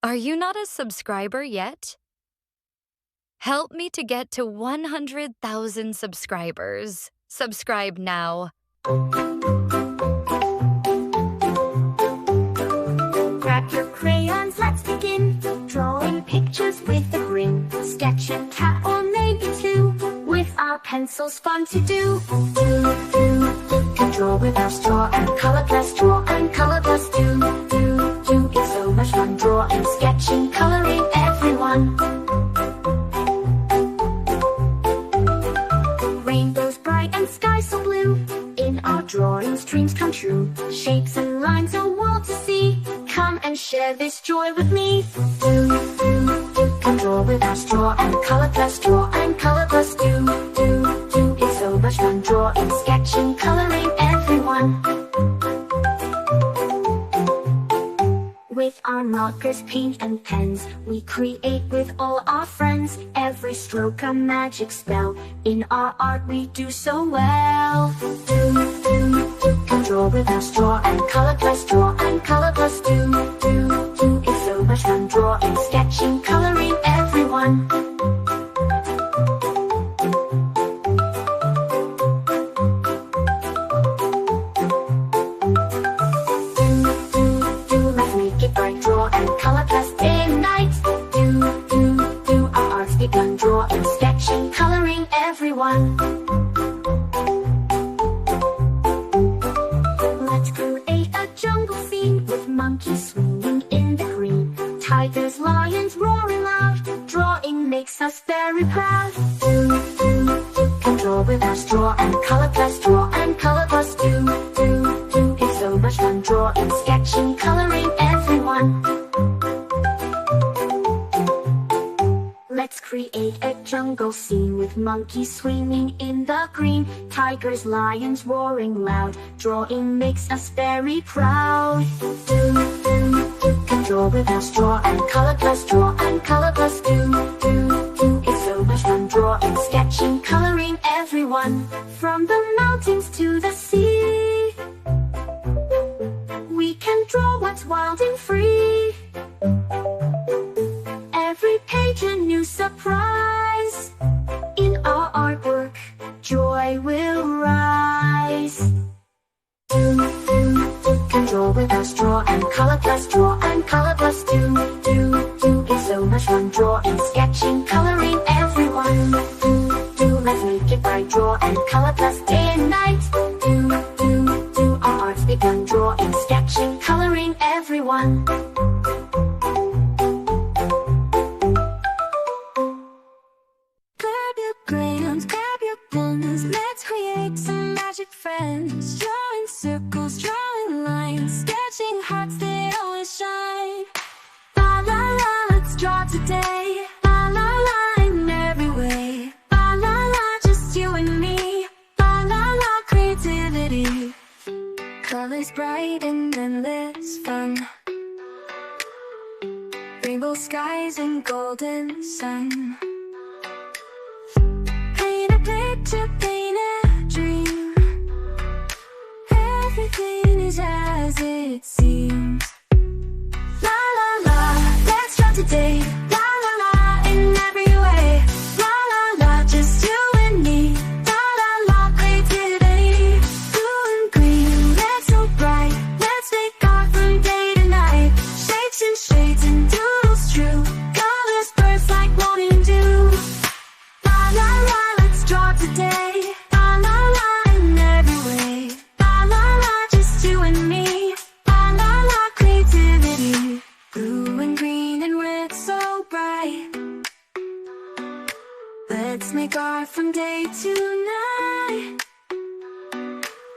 Are you not a subscriber yet? Help me to get to 100,000 subscribers. Subscribe now. Grab your crayons, let's begin. Drawing pictures with a grin. Sketch a cat or maybe two. With our pencils, fun to do. Can draw with our straw and color plus draw and color plus do. It's so much fun drawing, sketching, coloring, everyone. Rainbows bright and skies so blue. In our drawings, dreams come true. Shapes and lines, a world to see. Come and share this joy with me. Can draw with our straw and color plus draw and color plus do. It's so much fun drawing, sketching, coloring, everyone. With our markers, paint and pens, we create with all our friends. Every stroke a magic spell. In our art we do so well. Can draw with our straw and color plus draw and color plus do. It's so much fun drawing, sketching, coloring, everyone. Let's make it bright, draw and color plus day and night. Our art's begun, drawing, sketching, coloring, everyone. Let's create a jungle scene with monkeys swinging in the green. Tigers, lions roaring loud. Drawing makes us very proud. Can draw with our straw and color plus draw and color plus do. It's so much fun drawing, sketching, coloring, everyone. Let's create a jungle scene with monkeys swinging in the green. Tigers, lions roaring loud. Drawing makes us very proud. Can draw with our straw and color plus draw and color plus do. It's so much fun drawing, sketching, coloring, everyone. From the mountains to the sea, we can draw what's wild and free. Every page a new surprise. In our artwork, joy will rise. Can draw with our straw and color plus draw and color plus do. It's so much fun drawing, sketching, coloring, everyone. Let's make it bright, draw and color plus day and night. Our art's begun, drawing, sketching, coloring, everyone. Grab your crayons, grab your pens. Let's create some magic friends. Drawing circles, drawing lines, sketching hearts that always shine. La la la, let's draw today. La la la, in every way. La la la, just you and me. La la la, creativity. Colors bright and endless fun. Rainbow skies and golden sun. Paint a picture, paint a dream. Everything is as it seems. La la la, let's draw today. La la la, in every way. La la la, just you and me. La la la, creativity. Blue and green, red so bright. Let's make art from day to night. Shapes and shades and doodles true. Colors burst like morning dew. La la la, let's draw today. La la la, in every way. La la la, just you and me. La la la, creativity. Blue and green and red so bright. Let's make art from day to night.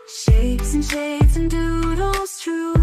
Shapes and shades and doodles true.